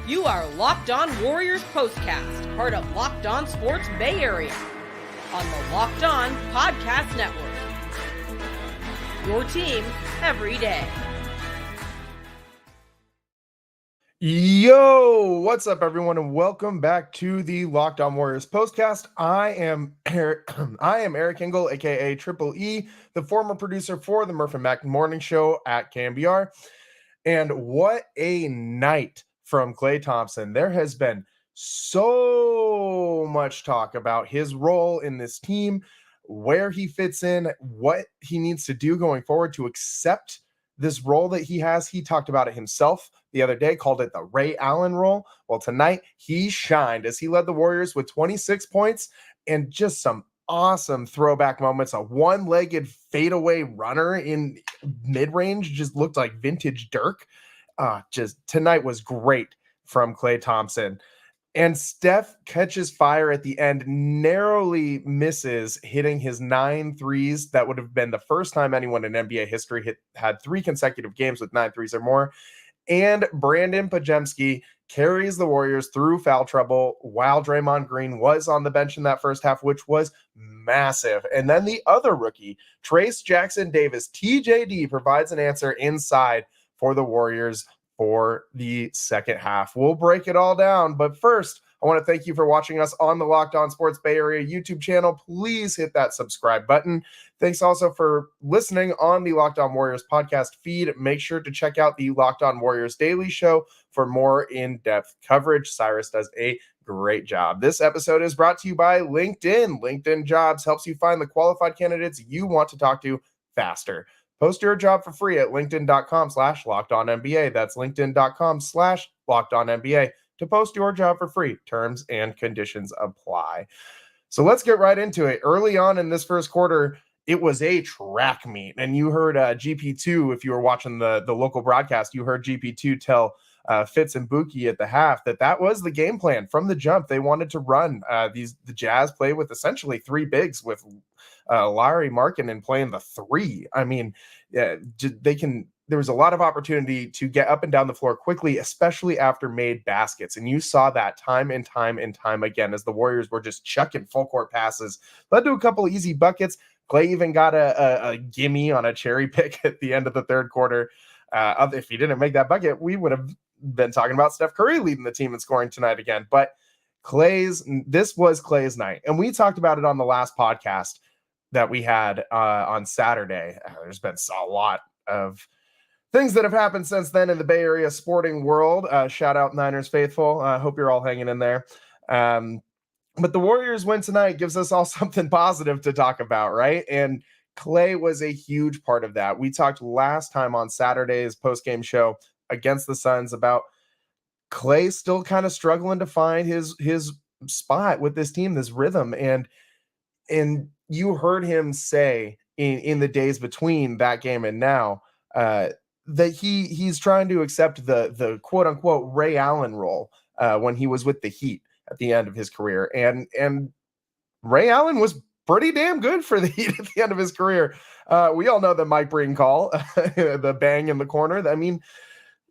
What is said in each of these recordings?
You are Locked On Warriors POSTCAST, part of Locked On Sports Bay Area, on the Locked On Podcast Network. Your team every day. Yo, what's up, everyone, and welcome back to the Locked On Warriors POSTCAST. I am Eric Engel, aka Triple E, the former producer for the Murph and Mac Morning Show at KMBR. And what a night from Klay Thompson. There has been so much talk about his role in this team, where he fits in, what he needs to do going forward to accept this role that he has. He talked about it himself the other day, called it the Ray Allen role. Well, tonight he shined as he led the Warriors with 26 points and just some awesome throwback moments. A one-legged fadeaway runner in mid-range just looked like vintage Dirk. Just tonight was great from Klay Thompson. And Steph catches fire at the end, narrowly misses hitting his 9 threes. That would have been the first time anyone in NBA history had 3 consecutive games with 9 threes or more. And Brandon Pajemski carries the Warriors through foul trouble while Draymond Green was on the bench in that first half, which was massive. And then the other rookie, Trace Jackson Davis, TJD, provides an answer inside for the Warriors for the second half. We'll break it all down, but first, I want to thank you for watching us on the Locked On Sports Bay Area YouTube channel. Please hit that subscribe button. Thanks also for listening on the Locked On Warriors podcast feed. Make sure to check out the Locked On Warriors Daily Show for more in-depth coverage. Cyrus does a great job. This episode is brought to you by LinkedIn. LinkedIn Jobs helps you find the qualified candidates you want to talk to faster. Post your job for free at linkedin.com/LockedOnNBA. That's linkedin.com/LockedOnNBA to post your job for free. Terms and conditions apply. So let's get right into it. Early on in this first quarter, it was a track meet. And you heard GP2, if you were watching the local broadcast, you heard GP2 tell Fitz and Buki at the half that was the game plan from the jump. They wanted to run. The Jazz play with essentially 3 bigs with Larry Markkanen playing the 3. I mean, there was a lot of opportunity to get up and down the floor quickly, especially after made baskets. And you saw that time and time and time again as the Warriors were just chucking full court passes. Led to a couple of easy buckets. Klay even got a gimme on a cherry pick at the end of the third quarter. If he didn't make that bucket, we would have been talking about Steph Curry leading the team in scoring tonight again. But this was Klay's night. And we talked about it on the last podcast that we had on Saturday. There's been a lot of things that have happened since then in the Bay Area sporting world. Shout out Niners faithful. I hope you're all hanging in there. But the Warriors win tonight gives us all something positive to talk about, right? And Klay was a huge part of that. We talked last time on Saturday's post-game show against the Suns about Klay still kind of struggling to find his spot with this team, this rhythm. And you heard him say in the days between that game and now that he's trying to accept the quote unquote Ray Allen role when he was with the Heat at the end of his career. And Ray Allen was pretty damn good for the Heat at the end of his career. We all know the Mike Breen call, the bang in the corner. I mean,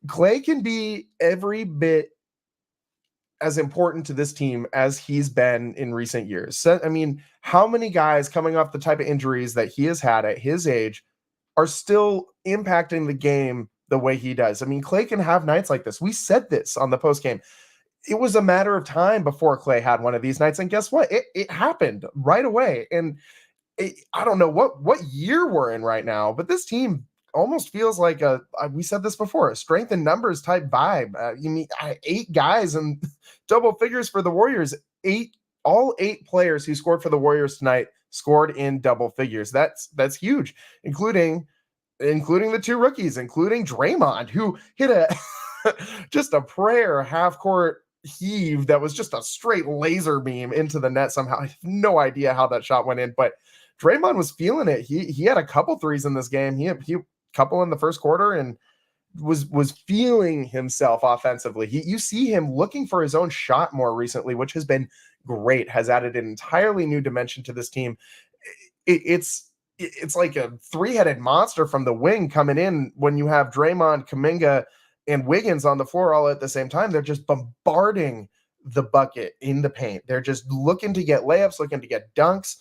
Klay can be every bit as important to this team as he's been in recent years. So, I mean, how many guys coming off the type of injuries that he has had at his age are still impacting the game the way he does? I mean, Klay can have nights like this. We said this on the postgame. It was a matter of time before Klay had one of these nights. And guess what? It happened right away. And I don't know what year we're in right now, but this team almost feels like we said this before, a strength in numbers type vibe. You mean 8 guys and double figures for the Warriors. All 8 players who scored for the Warriors tonight scored in double figures. That's huge, including the 2 rookies, including Draymond, who hit just a prayer half court heave that was just a straight laser beam into the net somehow. I have no idea how that shot went in, but Draymond was feeling it. He had a couple threes in this game. He couple in the first quarter and was feeling himself offensively. You see him looking for his own shot more recently, which has been great, has added an entirely new dimension to this team. It's like a 3-headed monster from the wing coming in when you have Draymond, Kuminga, and Wiggins on the floor all at the same time. They're just bombarding the bucket in the paint. They're just looking to get layups, looking to get dunks.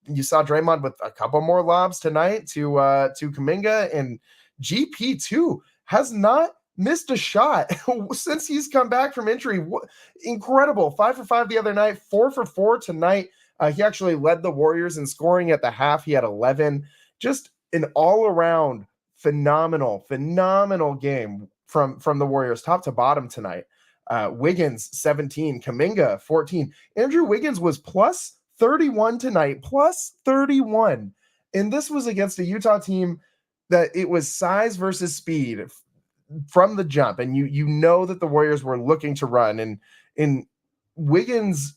You saw Draymond with a couple more lobs tonight to Kuminga, and GP2 has not missed a shot since he's come back from injury. Incredible. 5 for 5 the other night, 4 for 4 tonight. He actually led the Warriors in scoring at the half. He had 11. Just an all-around phenomenal game from the Warriors top to bottom tonight. Wiggins 17, Kuminga 14. Andrew Wiggins was plus 31 tonight, plus 31. And this was against a Utah team that it was size versus speed from the jump. And you know that the Warriors were looking to run, and Wiggins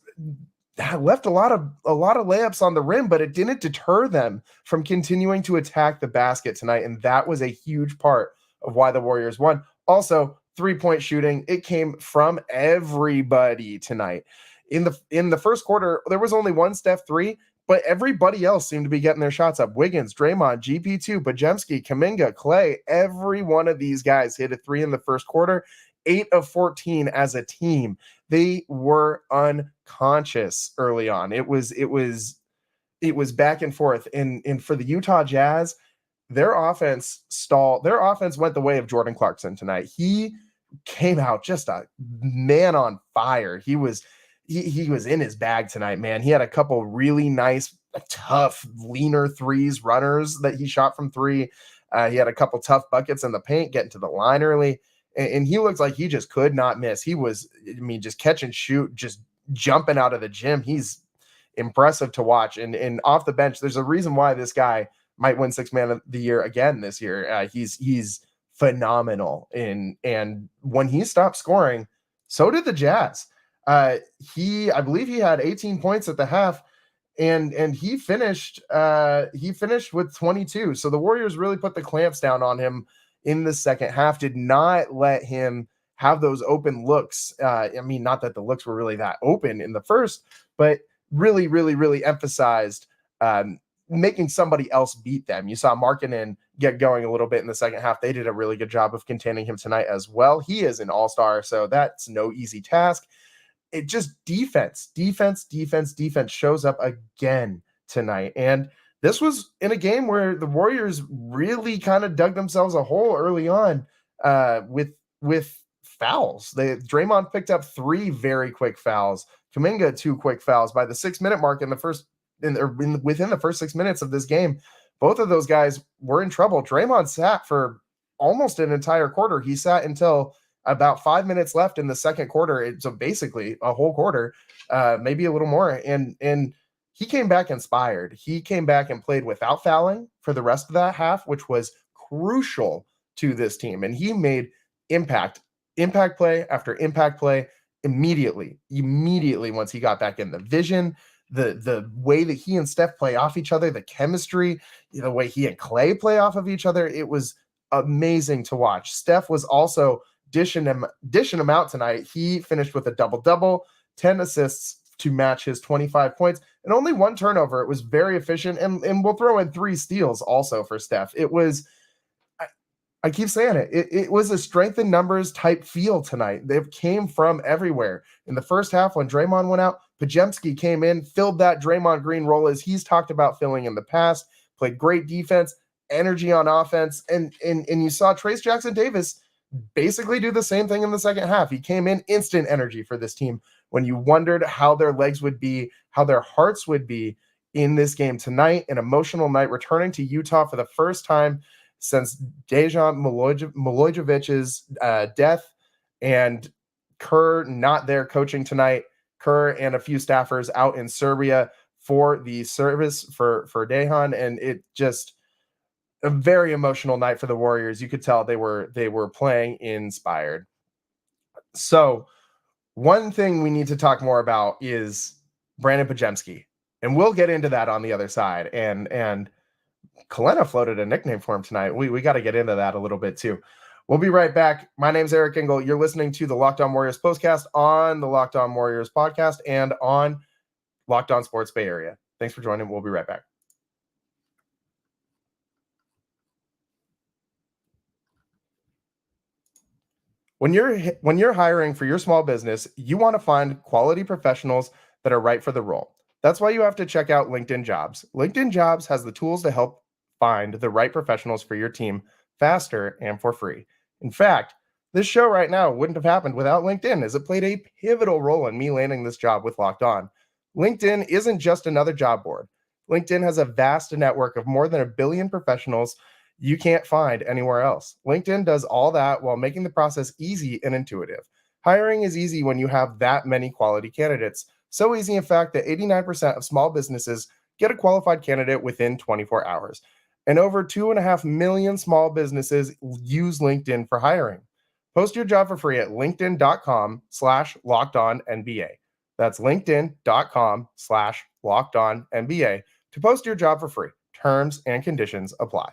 left a lot of layups on the rim, but it didn't deter them from continuing to attack the basket tonight. And that was a huge part of why the Warriors won. Also, 3-point shooting, it came from everybody tonight. In the first quarter, there was only one Steph 3, but everybody else seemed to be getting their shots up. Wiggins, Draymond, GP2, Podziemski, Kuminga, Klay, every one of these guys hit a 3 in the first quarter. 8 of 14 as a team. They were unconscious early on. It was back and forth. And for the Utah Jazz, their offense stalled. Their offense went the way of Jordan Clarkson tonight. He came out just a man on fire. He was in his bag tonight, man. He had a couple really nice, tough, leaner threes runners that he shot from 3. He had a couple tough buckets in the paint, getting to the line early. And he looks like he just could not miss. He was, just catch and shoot, just jumping out of the gym. He's impressive to watch. And off the bench, there's a reason why this guy might win 6th man of the year again this year. He's phenomenal. And when he stopped scoring, so did the Jazz. I believe he had 18 points at the half, and he finished with 22. So the Warriors really put the clamps down on him in the second half, did not let him have those open looks. Not that the looks were really that open in the first, but really, really, really emphasized making somebody else beat them. You saw Markkanen get going a little bit in the second half. They did a really good job of containing him tonight as well. He is an all-star, so that's no easy task. It just defense shows up again tonight. And this was in a game where the Warriors really kind of dug themselves a hole early on with fouls. Draymond picked up 3 very quick fouls. Kuminga 2 quick fouls by the 6-minute mark within the first 6 minutes of this game. Both of those guys were in trouble. Draymond sat for almost an entire quarter. He sat until about 5 minutes left in the second quarter. So basically a whole quarter, maybe a little more. And he came back inspired. He came back and played without fouling for the rest of that half, which was crucial to this team. And he made impact play after impact play immediately once he got back in. The vision, the way that he and Steph play off each other, the chemistry, the way he and Klay play off of each other, it was amazing to watch. Steph was also dishing him out tonight. He finished with a double-double, 10 assists to match his 25 points, and only 1 turnover. It was very efficient, and we'll throw in 3 steals also for Steph. It was, I keep saying it was a strength in numbers type feel tonight. They came from everywhere. In the first half, when Draymond went out, Podziemski came in, filled that Draymond Green role as he's talked about filling in the past, played great defense, energy on offense, and you saw Trayce Jackson-Davis basically do the same thing in the second half. He came in, instant energy for this team. When you wondered how their legs would be, how their hearts would be in this game tonight, an emotional night, returning to Utah for the first time since Dejan Milojevic's death, and Kerr not there coaching tonight. Kerr and a few staffers out in Serbia for the service for Dejan, and it just a very emotional night for the Warriors. You could tell they were playing inspired. So one thing we need to talk more about is Brandon Podziemski, and we'll get into that on the other side. And Kalena floated a nickname for him tonight. We got to get into that a little bit too. We'll be right back. My name's Eric Engel. You're listening to the Locked On Warriors postcast on the Locked On Warriors podcast and on Locked On Sports Bay Area. Thanks for joining. We'll be right back. When you're hiring for your small business, you want to find quality professionals that are right for the role. That's why you have to check out LinkedIn Jobs. LinkedIn Jobs has the tools to help find the right professionals for your team faster and for free. In fact, this show right now wouldn't have happened without LinkedIn, as it played a pivotal role in me landing this job with Locked On. LinkedIn isn't just another job board. LinkedIn has a vast network of more than 1 billion professionals you can't find anywhere else. LinkedIn does all that while making the process easy and intuitive. Hiring is easy when you have that many quality candidates. So easy, in fact, that 89% of small businesses get a qualified candidate within 24 hours. And over 2.5 million small businesses use LinkedIn for hiring. Post your job for free at linkedin.com/lockedonnba. That's linkedin.com/lockedonnba to post your job for free. Terms and conditions apply.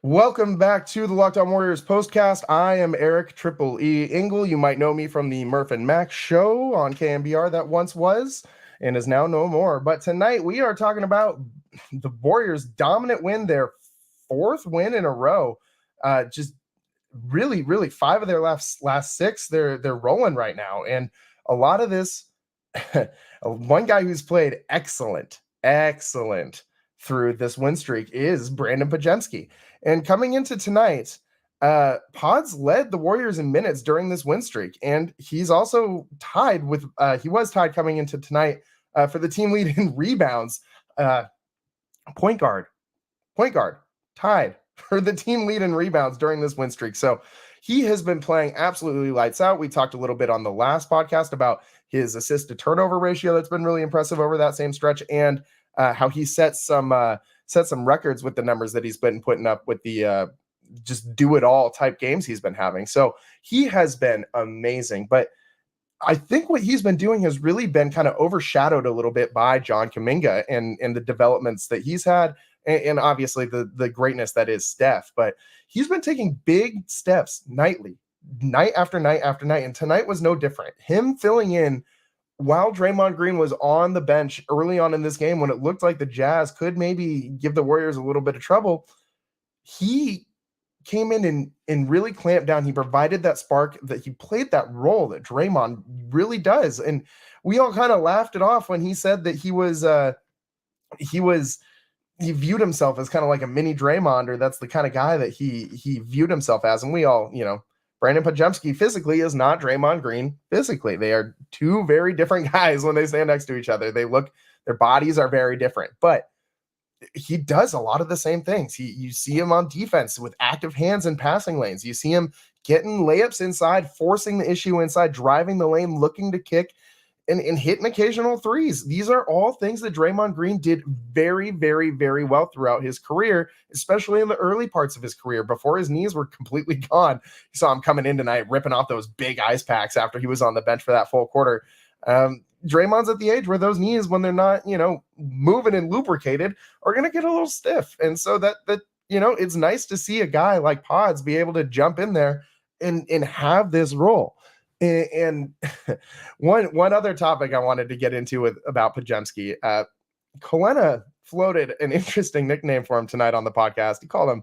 Welcome back to the Locked On Warriors postcast. I am Eric Triple E Engel. You might know me from the Murph and Max show on KMBR that once was and is now no more. But tonight we are talking about the Warriors' dominant win, their 4th win in a row. Just really 5 of their last 6. They're rolling right now, and a lot of this. One guy who's played excellent through this win streak is Brandon Podziemski. And coming into tonight, Pods led the Warriors in minutes during this win streak, and he's also tied with he was tied coming into tonight for the team lead in rebounds. Point guard tied for the team lead in rebounds during this win streak. So he has been playing absolutely lights out. We talked a little bit on the last podcast about his assist to turnover ratio that's been really impressive over that same stretch, and how he set some records with the numbers that he's been putting up with the just do it all type games he's been having. So he has been amazing. But I think what he's been doing has really been kind of overshadowed a little bit by John Kuminga and the developments that he's had, and obviously the greatness that is Steph. But he's been taking big steps nightly, night after night after night, and tonight was no different. Him filling in while Draymond Green was on the bench early on in this game, when it looked like the Jazz could maybe give the Warriors a little bit of trouble, he came in and really clamped down. He provided that spark, that he played that role that Draymond really does. And we all kind of laughed it off when he said that he viewed himself as kind of like a mini Draymond, or that's the kind of guy that he viewed himself as. And we all, Brandon Podziemski physically is not Draymond Green physically. They are two very different guys when they stand next to each other. Their bodies are very different, but he does a lot of the same things. You see him on defense with active hands in passing lanes. You see him getting layups inside, forcing the issue inside, driving the lane, looking to kick, and hitting occasional threes. These are all things that Draymond Green did very, very, very well throughout his career, especially in the early parts of his career before his knees were completely gone. You saw him coming in tonight, ripping off those big ice packs after he was on the bench for that full quarter. Draymond's at the age where those knees, when they're not, moving and lubricated, are going to get a little stiff. And so that it's nice to see a guy like Pods be able to jump in there and have this role. And one other topic I wanted to get into about Podziemski, Kalena floated an interesting nickname for him tonight on the podcast. He called him,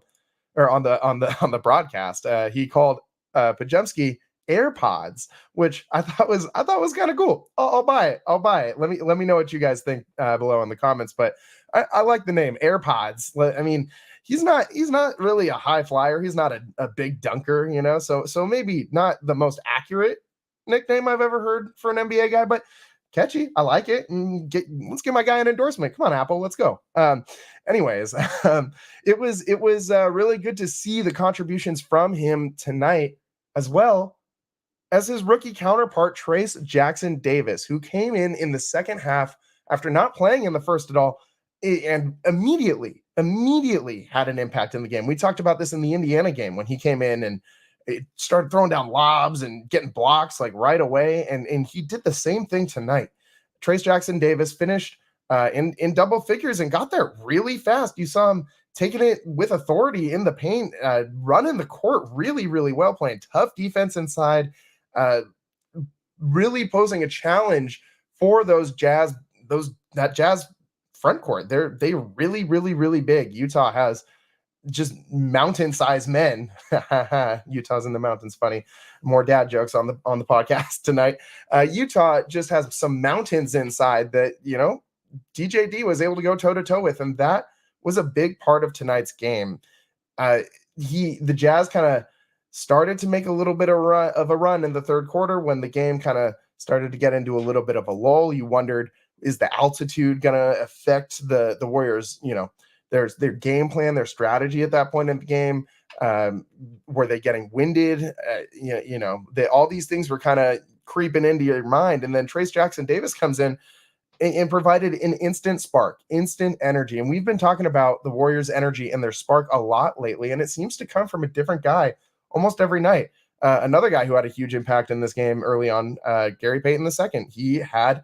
or on the broadcast, he called Podziemski AirPods, which I thought was kind of cool. I'll buy it. Let me know what you guys think below in the comments. But I like the name AirPods. I mean, he's not really a high flyer. He's not a big dunker, so maybe not the most accurate nickname I've ever heard for an NBA guy, but catchy. I like it. And let's give my guy an endorsement. Come on, Apple, let's go. Anyways, it was really good to see the contributions from him tonight, as well as his rookie counterpart, Trace Jackson Davis, who came in the second half after not playing in the first at all, and immediately had an impact in the game. We talked about this in the Indiana game when he came in and it started throwing down lobs and getting blocks like right away. And he did the same thing tonight. Trace Jackson Davis finished in double figures and got there really fast. You saw him taking it with authority in the paint, running the court really, really well, playing tough defense inside, really posing a challenge for that Jazz front court. They really, really, really big. Utah has just mountain-sized men. Utah's in the mountains. Funny. More dad jokes on the podcast tonight. Utah just has some mountains inside that, DJD was able to go toe-to-toe with, and that was a big part of tonight's game. The Jazz kind of started to make a little bit of a run in the third quarter when the game kind of started to get into a little bit of a lull. You wondered, is the altitude going to affect the Warriors, their game plan, their strategy at that point in the game? Were they getting winded? All these things were kind of creeping into your mind. And then Trayce Jackson-Davis comes in and provided an instant spark, instant energy. And we've been talking about the Warriors' energy and their spark a lot lately, and it seems to come from a different guy almost every night. Another guy who had a huge impact in this game early on, Gary Payton II. He had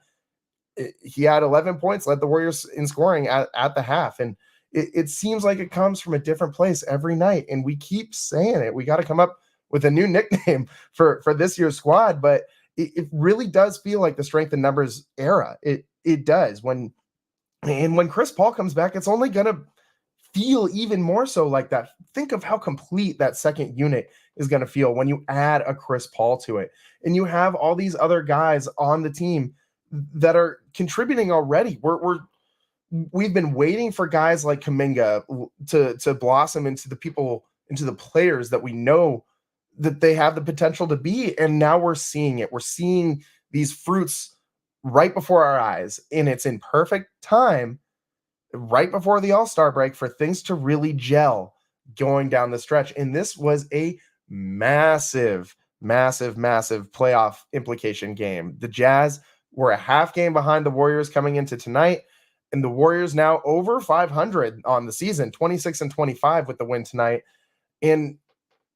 11 points, led the Warriors in scoring at the half. And it seems like it comes from a different place every night. And we keep saying it. We got to come up with a new nickname for this year's squad. But it really does feel like the strength in numbers era. It does. When Chris Paul comes back, it's only going to feel even more so like that. Think of how complete that second unit is going to feel when you add a Chris Paul to it. And you have all these other guys on the team that are contributing already. We've been waiting for guys like Kuminga to blossom into the players that we know that they have the potential to be. And now we're seeing it. We're seeing these fruits right before our eyes, and it's in perfect time right before the All-Star break for things to really gel going down the stretch. And this was a massive, massive, massive playoff implication game. The Jazz were a half game behind the Warriors coming into tonight, and the Warriors now over 500 on the season, 26-25 with the win tonight, and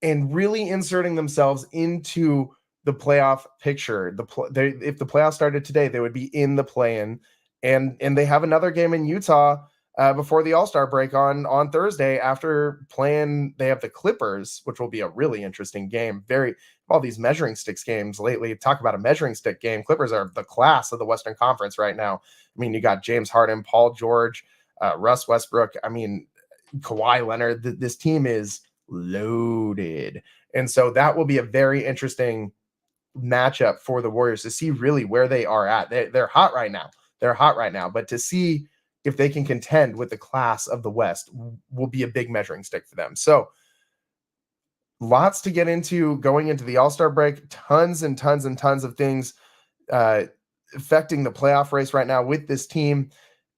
really inserting themselves into the playoff picture. If the playoffs started today, they would be in the play-in, and they have another game in Utah before the All-Star break on Thursday. After playing, they have the Clippers, which will be a really interesting game. All these measuring sticks games lately. Talk about a measuring stick game. Clippers are the class of the Western Conference right now. I mean, you got James Harden, Paul George, Russ Westbrook. I mean, Kawhi Leonard. This team is loaded, and so that will be a very interesting matchup for the Warriors to see really where they are at. They're hot right now. But to see if they can contend with the class of the West will be a big measuring stick for them. So lots to get into going into the All-Star break. Tons and tons and tons of things affecting the playoff race right now with this team.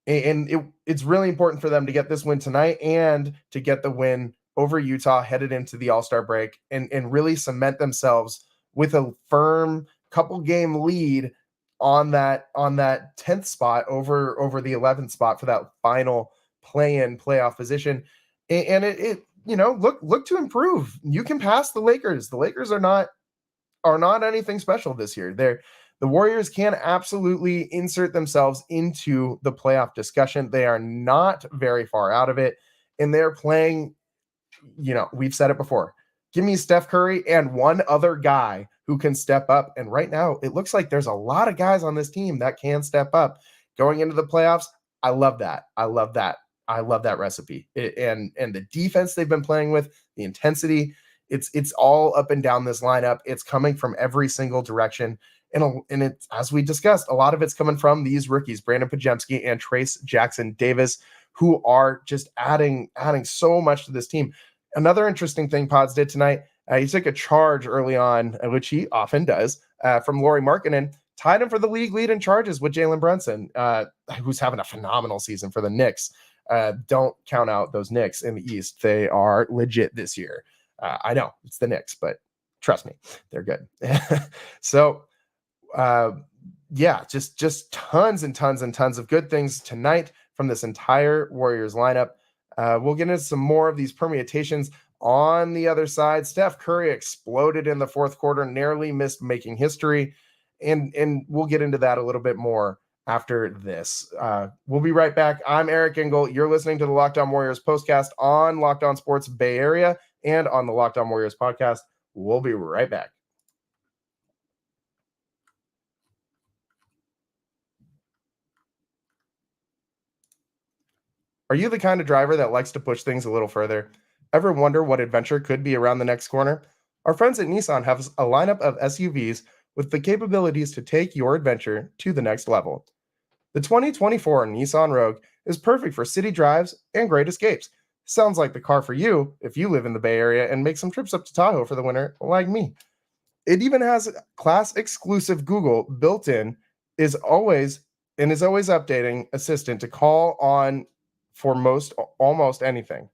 And it's really important for them to get this win tonight and to get the win over Utah headed into the All-Star break and really cement themselves with a firm couple game lead on that 10th spot over the 11th spot for that final play-in playoff position. And it look to improve. You can pass the Lakers. The Lakers are not anything special this year. The Warriors can absolutely insert themselves into the playoff discussion. They are not very far out of it, and they're playing, we've said it before. Give me Steph Curry and one other guy who can step up. And right now, it looks like there's a lot of guys on this team that can step up going into the playoffs. I love that. I love that recipe. And the defense they've been playing with, the intensity, it's all up and down this lineup. It's coming from every single direction. And it's, as we discussed, a lot of it's coming from these rookies, Brandon Podziemski and Trayce Jackson-Davis, who are just adding so much to this team. Another interesting thing Pods did tonight, he took a charge early on, which he often does, from Lauri Markkanen, tied him for the league lead in charges with Jalen Brunson, who's having a phenomenal season for the Knicks. Don't count out those Knicks in the East. They are legit this year. I know it's the Knicks, but trust me, they're good. So, just tons and tons and tons of good things tonight from this entire Warriors lineup. We'll get into some more of these permutations on the other side. Steph Curry exploded in the fourth quarter, narrowly missed making history. And we'll get into that a little bit more after this. We'll be right back. I'm Eric Engel. You're listening to the Locked On Warriors postcast on Locked On Sports Bay Area and on the Locked On Warriors podcast. We'll be right back. Are you the kind of driver that likes to push things a little further? Ever wonder what adventure could be around the next corner? Our friends at Nissan have a lineup of SUVs with the capabilities to take your adventure to the next level. The 2024 Nissan Rogue is perfect for city drives and great escapes. Sounds like the car for you if you live in the Bay Area and make some trips up to Tahoe for the winter, like me. It even has class exclusive Google built in, is always updating assistant to call on for almost anything.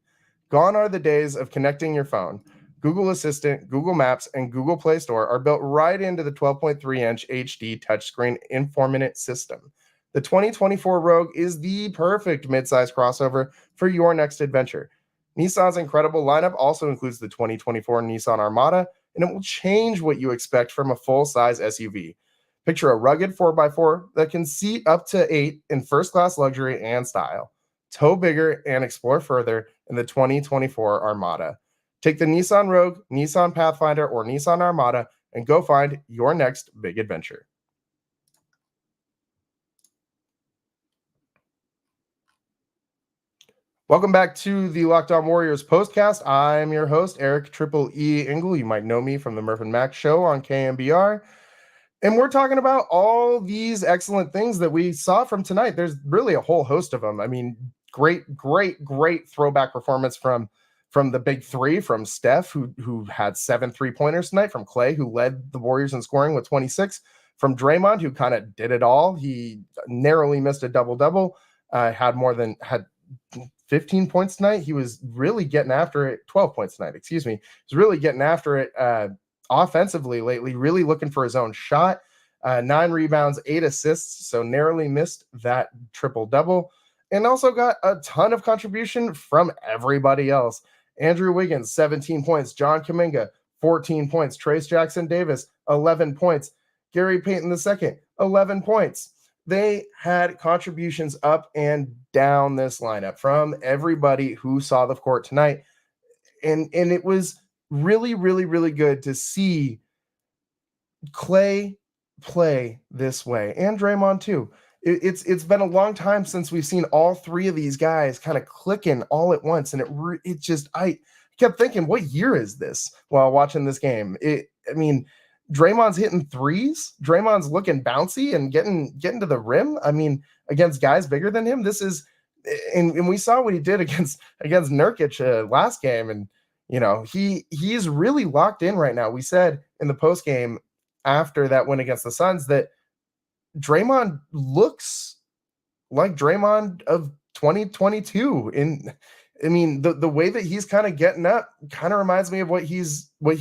Gone are the days of connecting your phone. Google Assistant, Google Maps, and Google Play Store are built right into the 12.3-inch HD touchscreen Infominute system. The 2024 Rogue is the perfect midsize crossover for your next adventure. Nissan's incredible lineup also includes the 2024 Nissan Armada, and it will change what you expect from a full-size SUV. Picture a rugged 4x4 that can seat up to 8 in first-class luxury and style. Tow bigger and explore further in the 2024 Armada. Take the Nissan Rogue, Nissan Pathfinder, or Nissan Armada and go find your next big adventure. Welcome back to the Locked On Warriors postcast. I'm your host, Eric Triple E Engel. You might know me from the Murph and Max show on KMBR. And we're talking about all these excellent things that we saw from tonight. There's really a whole host of them. I mean, great throwback performance from the big three, from Steph, who had 7 3-pointers tonight, from Klay, who led the Warriors in scoring with 26, from Draymond, who kind of did it all. He narrowly missed a double-double, had 15 points tonight. He was really getting after it. 12 points tonight, excuse me. He was really getting after it offensively lately, really looking for his own shot. 9 rebounds, 8 assists, so narrowly missed that triple-double. And also got a ton of contribution from everybody else. Andrew Wiggins, 17 points. John Kuminga, 14 points. Trace Jackson-Davis, 11 points. Gary Payton II, 11 points. They had contributions up and down this lineup from everybody who saw the court tonight. And it was really, really, really good to see Klay play this way, and Draymond too. It's been a long time since we've seen all three of these guys kind of clicking all at once, and I kept thinking, what year is this while watching this game? Draymond's hitting threes. Draymond's looking bouncy and getting to the rim. I mean, against guys bigger than him, this is, and we saw what he did against Nurkic last game, and he's really locked in right now. We said in the post game after that win against the Suns that Draymond looks like Draymond of 2022. The way that he's kind of getting up kind of reminds me of what he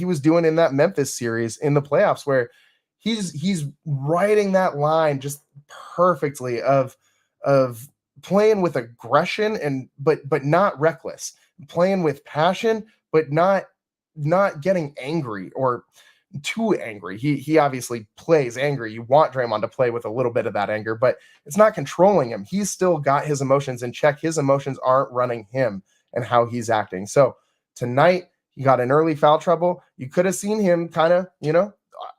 was doing in that Memphis series in the playoffs, where he's riding that line just perfectly of playing with aggression but not reckless, playing with passion, but not getting angry or too angry. He obviously plays angry. You want Draymond to play with a little bit of that anger, but it's not controlling him. He's still got his emotions in check. His emotions aren't running him and how he's acting. So tonight he got in early foul trouble. You could have seen him kind of,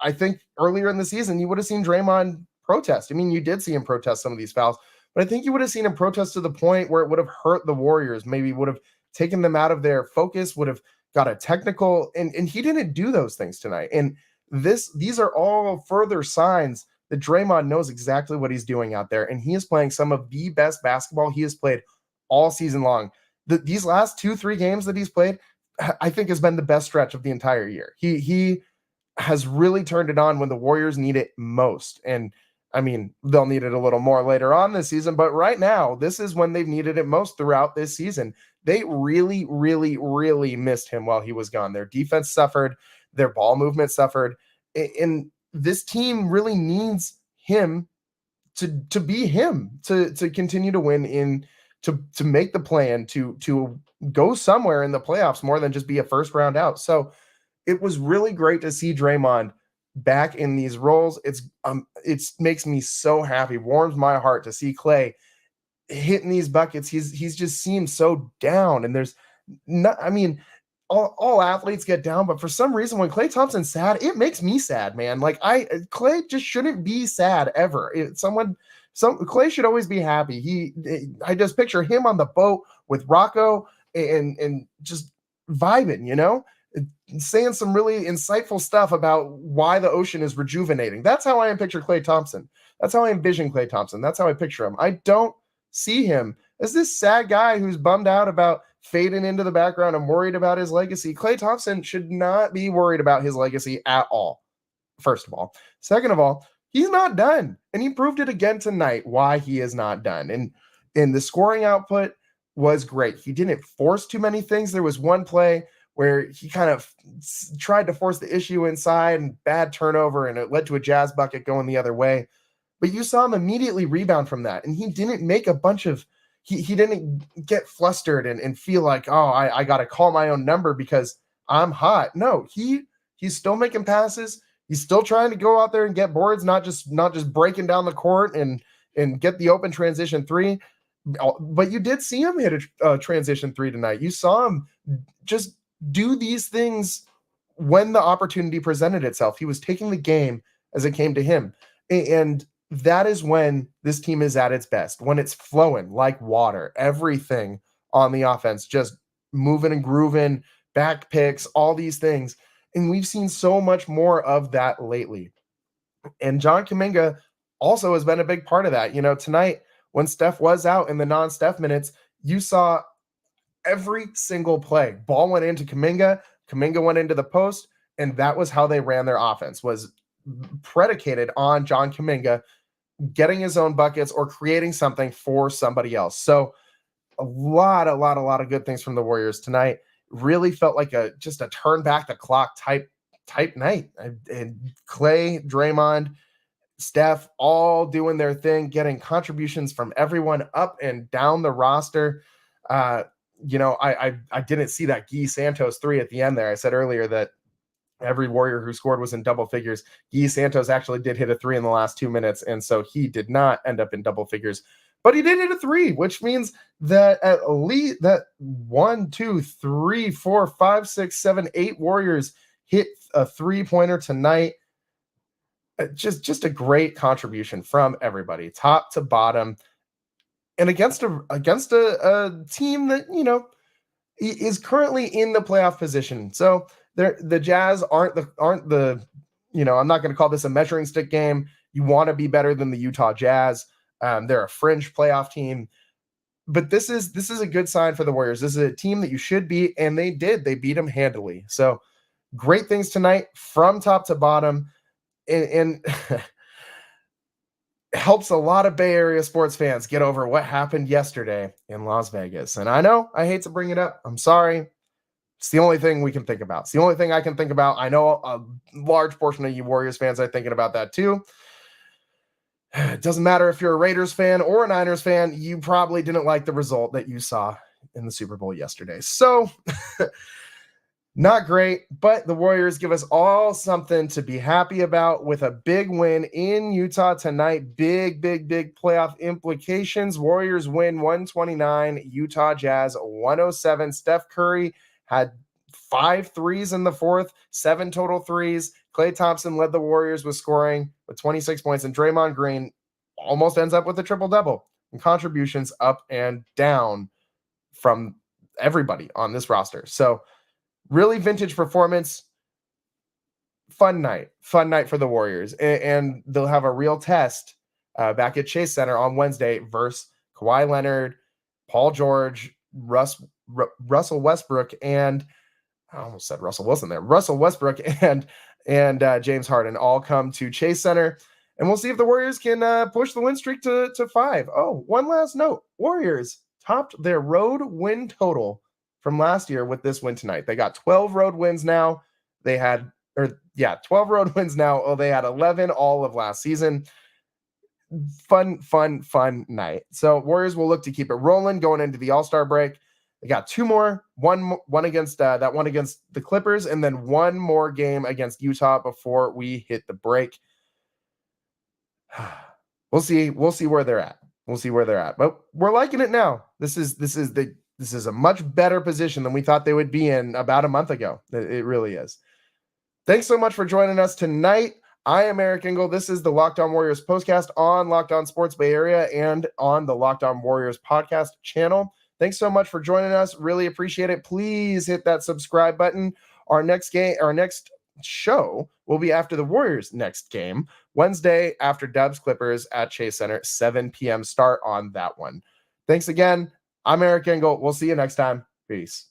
I think earlier in the season, you would have seen Draymond protest. I mean, you did see him protest some of these fouls, but I think you would have seen him protest to the point where it would have hurt the Warriors, maybe would have taken them out of their focus, would have got a technical, and he didn't do those things tonight. And these are all further signs that Draymond knows exactly what he's doing out there, and he is playing some of the best basketball he has played all season long. These last 2-3 games that he's played, I think, has been the best stretch of the entire year. He has really turned it on when the Warriors need it most. And I mean, they'll need it a little more later on this season, but right now, this is when they've needed it most throughout this season. They really, really, really missed him while he was gone. Their defense suffered, their ball movement suffered, and this team really needs him to be him, to continue to win, to make the plan, to go somewhere in the playoffs more than just be a first round out. So it was really great to see Draymond back in these roles. It makes me so happy, warms my heart to see Klay hitting these buckets. He's just seems so down, and there's not, all athletes get down, but for some reason when Klay Thompson's sad, it makes me sad, man. Like Klay just shouldn't be sad ever. Someone Klay should always be happy. I just picture him on the boat with Rocco and just vibing, saying some really insightful stuff about why the ocean is rejuvenating. That's how I picture Klay Thompson. That's how I envision Klay Thompson. That's how I picture him. I don't see him as this sad guy who's bummed out about fading into the background and worried about his legacy. Klay Thompson should not be worried about his legacy at all, first of all. Second of all, he's not done. And he proved it again tonight why he is not done. And the scoring output was great. He didn't force too many things. There was one play where he kind of tried to force the issue inside and bad turnover, and it led to a Jazz bucket going the other way. But you saw him immediately rebound from that. And he didn't make a bunch of, he didn't get flustered and feel like, oh, I got to call my own number because I'm hot. No, he's still making passes. He's still trying to go out there and get boards, not just breaking down the court and get the open transition three. But you did see him hit a transition three tonight. You saw him just do these things when the opportunity presented itself. He was taking the game as it came to him. And that is when this team is at its best, when it's flowing like water. Everything on the offense just moving and grooving, back picks, all these things. And we've seen so much more of that lately. And John Kuminga also has been a big part of that. Tonight, when Steph was out in the non-Steph minutes, you saw every single play. Ball went into Kuminga, Kuminga went into the post, and that was how they ran their offense, was predicated on John Kuminga getting his own buckets or creating something for somebody else. So a lot of good things from the Warriors tonight. Really felt like just a turn back the clock type night. And Klay, Draymond, Steph, all doing their thing, getting contributions from everyone up and down the roster. I didn't see that Guy Santos three at the end there. I said earlier that every Warrior who scored was in double figures. Guy Santos actually did hit a three in the last 2 minutes, and so he did not end up in double figures. But he did hit a three, which means that at least that 1, 2, 3, 4, 5, 6, 7, 8 Warriors hit a three-pointer tonight. Just a great contribution from everybody, top to bottom, and against a team that is currently in the playoff position. So the Jazz aren't the I'm not going to call this a measuring stick game. You want to be better than the Utah Jazz. They're a fringe playoff team, but this is a good sign for the Warriors. This is a team that you should beat, and they did. They beat them handily. So great things tonight from top to bottom, and helps a lot of Bay Area sports fans get over what happened yesterday in Las Vegas. And I know I hate to bring it up. I'm sorry. It's the only thing we can think about. It's the only thing I can think about. I know a large portion of you Warriors fans are thinking about that too. It doesn't matter if you're a Raiders fan or a Niners fan, you probably didn't like the result that you saw in the Super Bowl yesterday. So not great, but the Warriors give us all something to be happy about with a big win in Utah tonight. Big playoff implications. Warriors win 129, Utah Jazz 107. Steph Curry had 5 threes in the fourth, 7 total threes. Klay Thompson led the Warriors with scoring with 26 points, and Draymond Green almost ends up with a triple-double. And contributions up and down from everybody on this roster. So really vintage performance. Fun night for the Warriors. And they'll have a real test back at Chase Center on Wednesday versus Kawhi Leonard, Paul George, Russell Westbrook, and I almost said Russell Wilson there. Russell Westbrook and James Harden all come to Chase Center, and we'll see if the Warriors can push the win streak to 5. Oh, one last note. Warriors topped their road win total from last year with this win tonight. They got 12 road wins now. 12 road wins now. Oh, they had 11 all of last season. Fun night. So Warriors will look to keep it rolling going into the All-Star break. They got 2 more, one against that one against the Clippers, and then 1 more game against Utah before we hit the break. We'll see where they're at. But we're liking it now. This is a much better position than we thought they would be in about a month ago. It really is. Thanks so much for joining us tonight. I am Eric Engel. This is the Locked On Warriors postcast on Locked On Sports Bay Area and on the Locked On Warriors podcast channel. Thanks so much for joining us. Really appreciate it. Please hit that subscribe button. Our next show will be after the Warriors' next game, Wednesday after Dubs Clippers at Chase Center, 7 p.m. start on that one. Thanks again. I'm Eric Engel. We'll see you next time. Peace.